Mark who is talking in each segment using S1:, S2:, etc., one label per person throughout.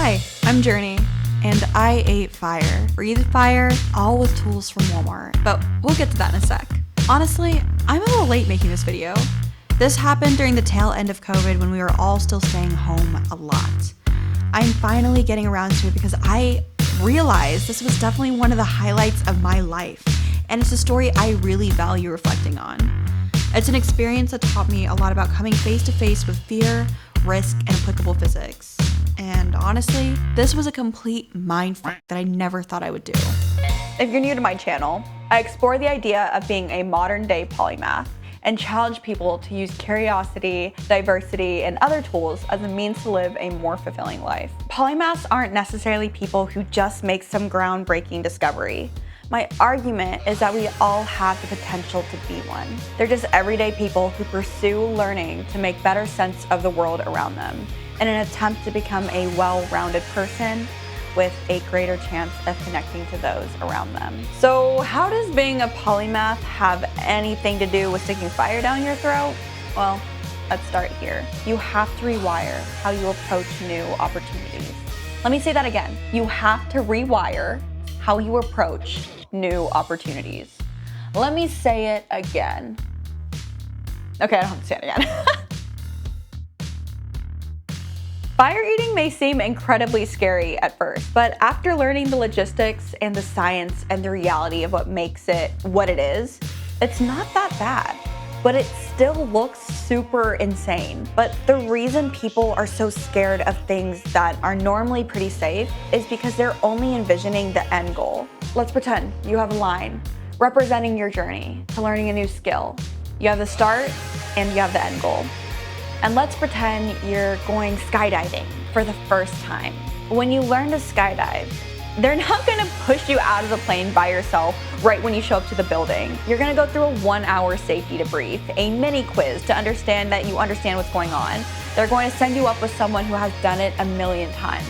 S1: Hi, I'm Jrnie, and I ate fire. Breathed fire, all with tools from Walmart. But we'll get to that in a sec. Honestly, I'm a little late making this video. This happened during the tail end of COVID when we were all still staying home a lot. I'm finally getting around to it because I realized this was definitely one of the highlights of my life, and it's a story I really value reflecting on. It's an experience that taught me a lot about coming face to face with fear, risk, and applicable physics. And honestly, this was a complete mindfuck that I never thought I would do.
S2: If you're new to my channel, I explore the idea of being a modern-day polymath and challenge people to use curiosity, diversity, and other tools as a means to live a more fulfilling life. Polymaths aren't necessarily people who just make some groundbreaking discovery. My argument is that we all have the potential to be one. They're just everyday people who pursue learning to make better sense of the world around them in an attempt to become a well-rounded person with a greater chance of connecting to those around them. So how does being a polymath have anything to do with sticking fire down your throat? Well, let's start here. You have to rewire how you approach new opportunities. Let me say that again. You have to rewire how you approach new opportunities. Let me say it again. Okay, I don't have to say it again. Fire eating may seem incredibly scary at first, but after learning the logistics and the science and the reality of what makes it what it is, it's not that bad. But it still looks super insane. But the reason people are so scared of things that are normally pretty safe is because they're only envisioning the end goal. Let's pretend you have a line representing your journey to learning a new skill. You have the start and you have the end goal. And let's pretend you're going skydiving for the first time. When you learn to skydive, they're not gonna push you out of the plane by yourself right when you show up to the building. You're gonna go through a 1-hour safety debrief, a mini quiz to understand that you understand what's going on. They're going to send you up with someone who has done it a million times.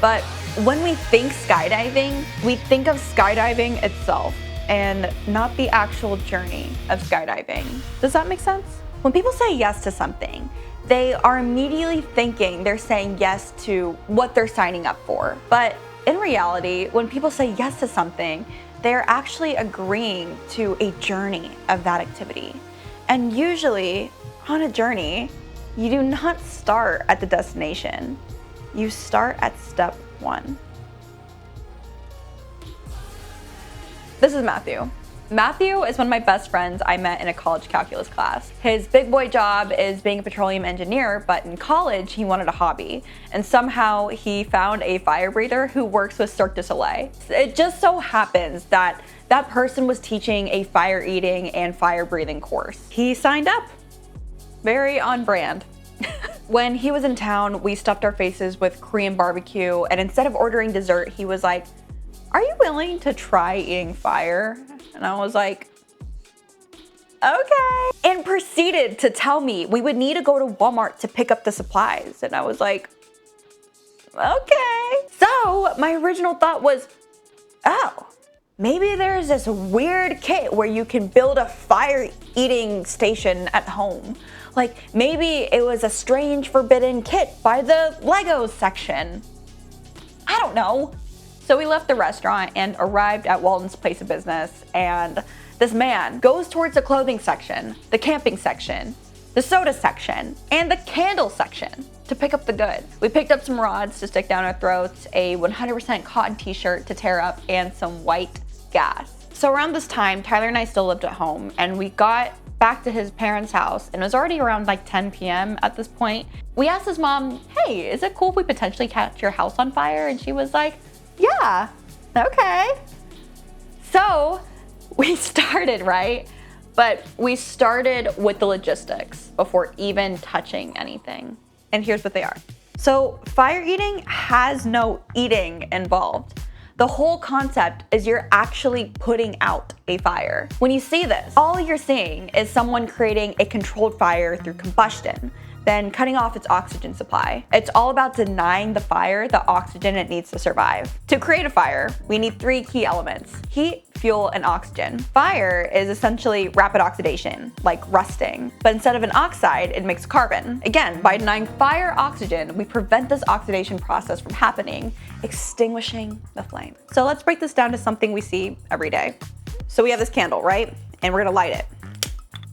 S2: But when we think skydiving, we think of skydiving itself and not the actual journey of skydiving. Does that make sense? When people say yes to something, they are immediately thinking they're saying yes to what they're signing up for. But in reality, when people say yes to something, they're actually agreeing to a journey of that activity. And usually, on a journey, you do not start at the destination. You start at step 1. This is Matthew. Matthew is one of my best friends I met in a college calculus class. His big boy job is being a petroleum engineer, but in college he wanted a hobby. And somehow he found a fire breather who works with Cirque du Soleil. It just so happens that that person was teaching a fire eating and fire breathing course. He signed up. Very on brand. When he was in town, we stuffed our faces with Korean barbecue, and instead of ordering dessert, he was like, "Are you willing to try eating fire?" And I was like, okay. And proceeded to tell me we would need to go to Walmart to pick up the supplies. And I was like, okay. So my original thought was, oh, maybe there's this weird kit where you can build a fire eating station at home. Like maybe it was a strange forbidden kit by the Legos section. I don't know. So we left the restaurant and arrived at Walton's place of business, and this man goes towards the clothing section, the camping section, the soda section, and the candle section to pick up the goods. We picked up some rods to stick down our throats, a 100% cotton t-shirt to tear up, and some white gas. So around this time, Tyler and I still lived at home, and we got back to his parents' house, and it was already around like 10 p.m. at this point. We asked his mom, hey, is it cool if we potentially catch your house on fire? And she was like, yeah, okay. So we started, right? But we started with the logistics before even touching anything. And here's what they are. So fire eating has no eating involved. The whole concept is you're actually putting out a fire. When you see this, all you're seeing is someone creating a controlled fire through combustion. then cutting off its oxygen supply. It's all about denying the fire the oxygen it needs to survive. To create a fire, we need 3 key elements: heat, fuel, and oxygen. Fire is essentially rapid oxidation, like rusting, but instead of an oxide, it makes carbon. Again, by denying fire oxygen, we prevent this oxidation process from happening, extinguishing the flame. So let's break this down to something we see every day. So we have this candle, right? And we're gonna light it.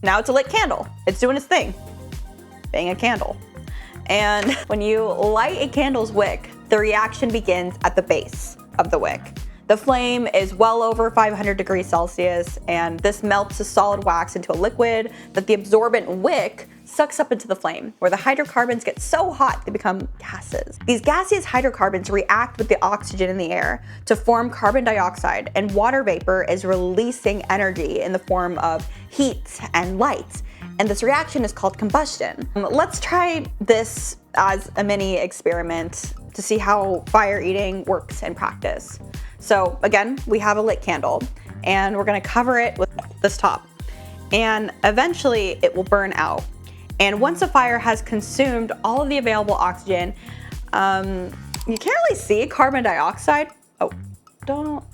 S2: Now it's a lit candle. It's doing its thing, being a candle. And when you light a candle's wick, the reaction begins at the base of the wick. The flame is well over 500 degrees Celsius, and this melts the solid wax into a liquid that the absorbent wick sucks up into the flame, where the hydrocarbons get so hot they become gases. These gaseous hydrocarbons react with the oxygen in the air to form carbon dioxide, and water vapor is releasing energy in the form of heat and light. And this reaction is called combustion. Let's try this as a mini experiment to see how fire eating works in practice. So again, we have a lit candle, and we're gonna cover it with this top, and eventually it will burn out. And once a fire has consumed all of the available oxygen, you can't really see carbon dioxide. You can't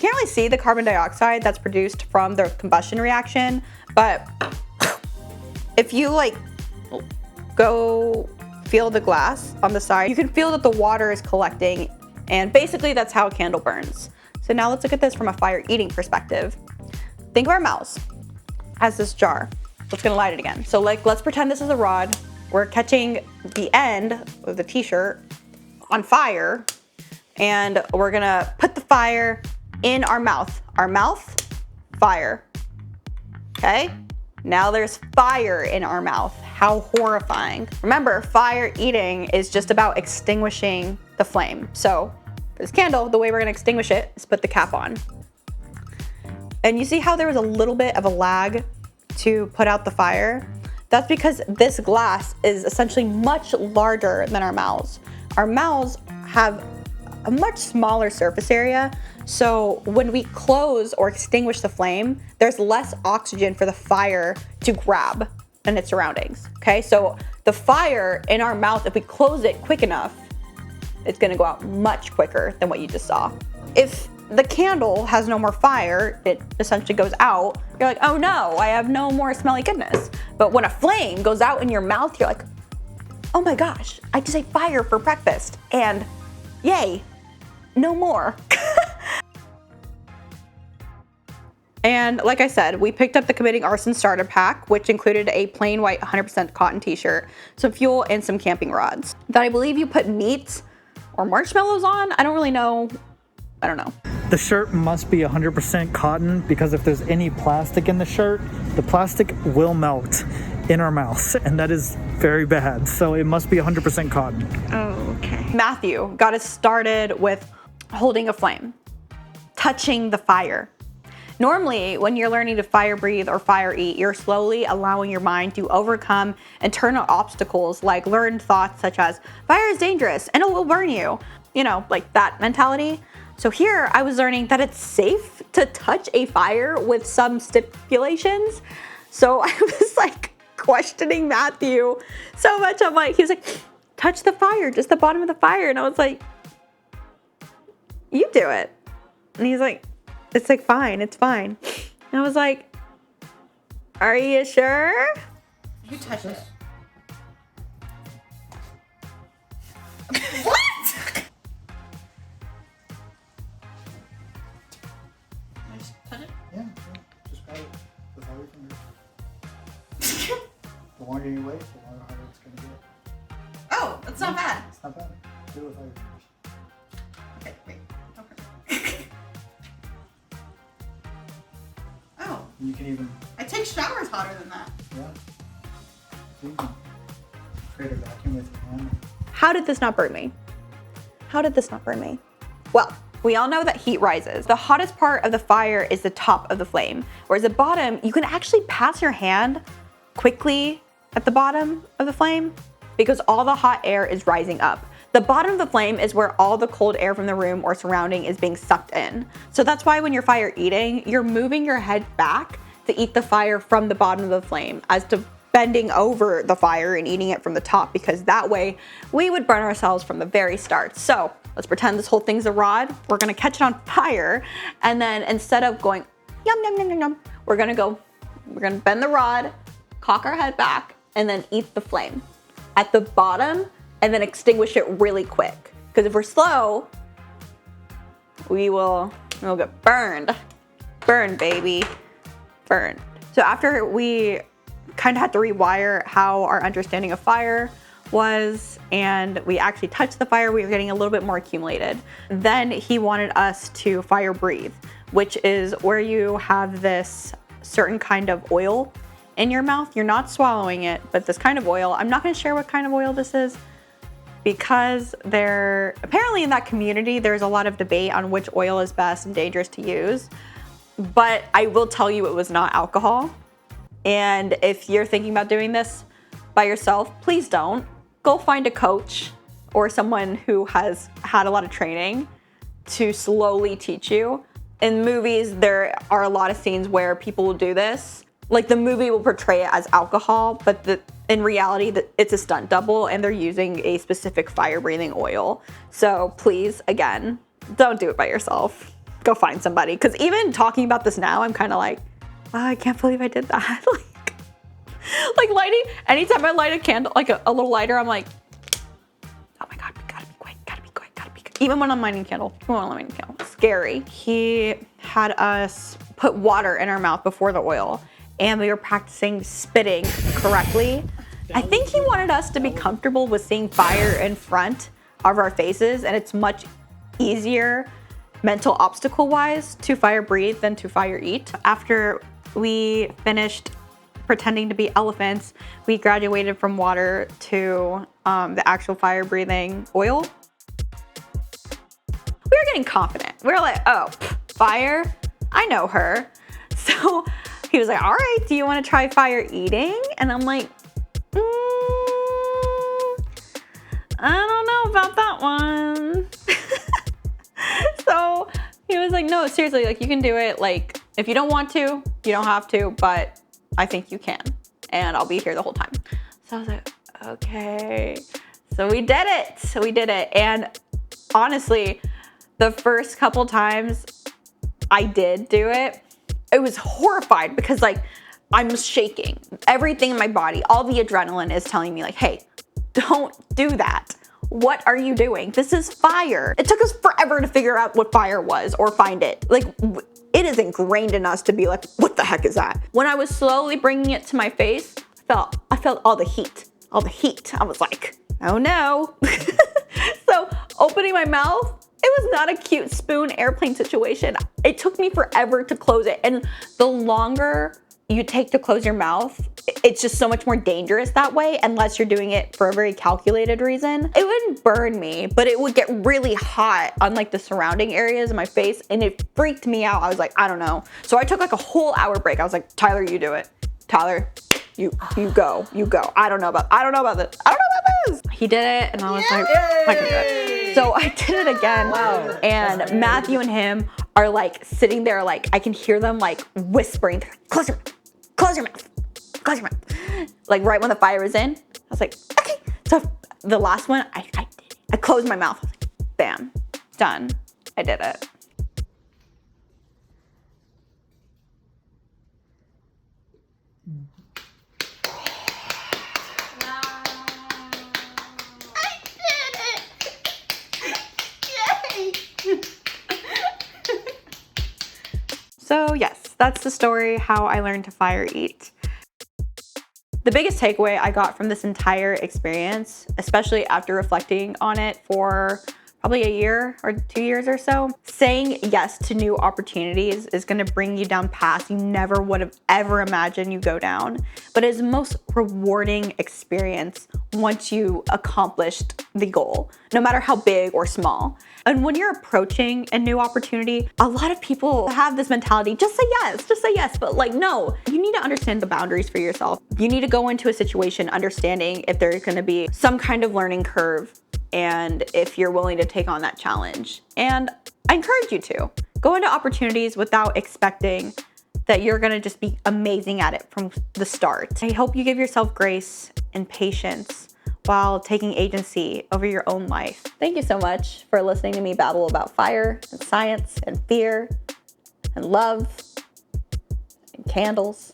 S2: really see the carbon dioxide that's produced from the combustion reaction, but if you like go feel the glass on the side, you can feel that the water is collecting, and basically that's how a candle burns. So now let's look at this from a fire eating perspective. Think of our mouse as this jar. Let's gonna light it again. So let's pretend this is a rod. We're catching the end of the t-shirt on fire, and we're gonna put the fire in our mouth. Our mouth, fire. Okay? Now there's fire in our mouth. How horrifying. Remember, fire eating is just about extinguishing the flame. So for this candle, the way we're gonna extinguish it is put the cap on. And you see how there was a little bit of a lag to put out the fire? That's because this glass is essentially much larger than our mouths. Our mouths have a much smaller surface area, so when we close or extinguish the flame, there's less oxygen for the fire to grab in its surroundings, okay? So the fire in our mouth, if we close it quick enough, it's gonna go out much quicker than what you just saw. If the candle has no more fire, it essentially goes out, you're like, oh no, I have no more smelly goodness. But when a flame goes out in your mouth, you're like, oh my gosh, I just ate fire for breakfast, and yay, no more. And like I said, we picked up the Committing Arson starter pack, which included a plain white 100% cotton t-shirt, some fuel, and some camping rods that I believe you put meat or marshmallows on. I don't really know. I don't know.
S3: The shirt must be 100% cotton, because if there's any plastic in the shirt, the plastic will melt in our mouths, and that is very bad. So it must be 100% cotton.
S2: Oh, okay. Matthew got us started with holding a flame, touching the fire. Normally, when you're learning to fire breathe or fire eat, you're slowly allowing your mind to overcome internal obstacles like learned thoughts such as, fire is dangerous and it will burn you. You know, like that mentality. So here I was learning that it's safe to touch a fire with some stipulations. So I was like questioning Matthew so much. I'm like, he was like, touch the fire, just the bottom of the fire. And I was like, you do it. And he's like, it's like, fine, it's fine. And I was like, are you sure?
S1: You touch it.
S4: What?
S1: Just touch it?
S4: Yeah, just grab it with all your fingers. The longer you wait, the longer harder it's gonna get.
S1: Oh, that's not bad.
S4: It's not bad. Do it with all your fingers.
S1: Okay, wait. Okay. Oh,
S4: You can even,
S1: I take showers hotter than that.
S4: yeah. So you can create a vacuum with your hand.
S2: How did this not burn me? How did this not burn me? Well, we all know that heat rises. The hottest part of the fire is the top of the flame, whereas the bottom, you can actually pass your hand quickly at the bottom of the flame because all the hot air is rising up. The bottom of the flame is where all the cold air from the room or surrounding is being sucked in. So that's why when you're fire eating, you're moving your head back to eat the fire from the bottom of the flame as bending over the fire and eating it from the top, because that way we would burn ourselves from the very start. So let's pretend this whole thing's a rod. We're gonna catch it on fire, and then instead of going yum yum yum yum yum, we're gonna bend the rod, cock our head back, and then eat the flame at the bottom, and then extinguish it really quick. Because if we're slow, we'll get burned. Burn, baby, burn. So after we kind of had to rewire how our understanding of fire was, and we actually touched the fire, we were getting a little bit more accumulated. Then he wanted us to fire breathe, which is where you have this certain kind of oil in your mouth. You're not swallowing it, but this kind of oil. I'm not going to share what kind of oil this is, because apparently in that community, there's a lot of debate on which oil is best and dangerous to use. But I will tell you, it was not alcohol. And if you're thinking about doing this by yourself, please don't. Go find a coach or someone who has had a lot of training to slowly teach you. In movies, there are a lot of scenes where people will do this. Like, the movie will portray it as alcohol, but in reality, it's a stunt double, and they're using a specific fire-breathing oil. So please, again, don't do it by yourself. Go find somebody. Because even talking about this now, I'm kind of like, wow, I can't believe I did that. like lighting, anytime I light a candle, like a little lighter, I'm like, oh my God, gotta be quick, gotta be quick, gotta be quick. Even when I'm lighting a candle, scary. He had us put water in our mouth before the oil, and we were practicing spitting correctly. I think he wanted us to be comfortable with seeing fire in front of our faces, and it's much easier mental obstacle wise to fire breathe than to fire eat. After we finished pretending to be elephants, we graduated from water to the actual fire breathing oil. We were getting confident. We were like, oh, fire, I know her. So he was like, all right, do you want to try fire eating? And I'm like, I don't know about that one. So he was like, no, seriously, like, you can do it. Like, if you don't want to, you don't have to, but I think you can. And I'll be here the whole time. So I was like, okay. So we did it. And honestly, the first couple times I did do it, it was horrified because, like, I'm shaking. Everything in my body, all the adrenaline is telling me, like, hey, don't do that. What are you doing? This is fire. It took us forever to figure out what fire was or find it. Like, it is ingrained in us to be like, what the heck is that? When I was slowly bringing it to my face, I felt all the heat. I was like, oh no. So opening my mouth, it was not a cute spoon airplane situation. It took me forever to close it. And the longer you take to close your mouth, it's just so much more dangerous that way, unless you're doing it for a very calculated reason. It wouldn't burn me, but it would get really hot on, like, the surrounding areas of my face, and it freaked me out. I was like, I don't know. So I took like a whole hour break. I was like, Tyler, you do it. Tyler, you go. I don't know about this. He did it, and I was like, I can do it. So I did it again. Wow. And Matthew and him are like sitting there, like, I can hear them like whispering. They're like, close your mouth. Like, right when the fire was in, I was like, okay. So the last one, I did it. I closed my mouth. I was like, bam, done. I did it. So yes, that's the story, how I learned to fire eat. The biggest takeaway I got from this entire experience, especially after reflecting on it for probably a year or 2 years or so, saying yes to new opportunities is going to bring you down paths you never would have ever imagined you go down, but it's the most rewarding experience once you accomplished the goal, no matter how big or small. And when you're approaching a new opportunity, a lot of people have this mentality, just say yes, but like, no, you need to understand the boundaries for yourself. You need to go into a situation understanding if there's going to be some kind of learning curve and if you're willing to take on that challenge. And I encourage you to go into opportunities without expecting that you're gonna just be amazing at it from the start. I hope you give yourself grace and patience while taking agency over your own life. Thank you so much for listening to me babble about fire and science and fear and love and candles.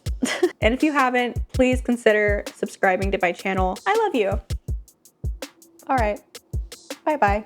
S2: And if you haven't, please consider subscribing to my channel. I love you. All right, bye-bye.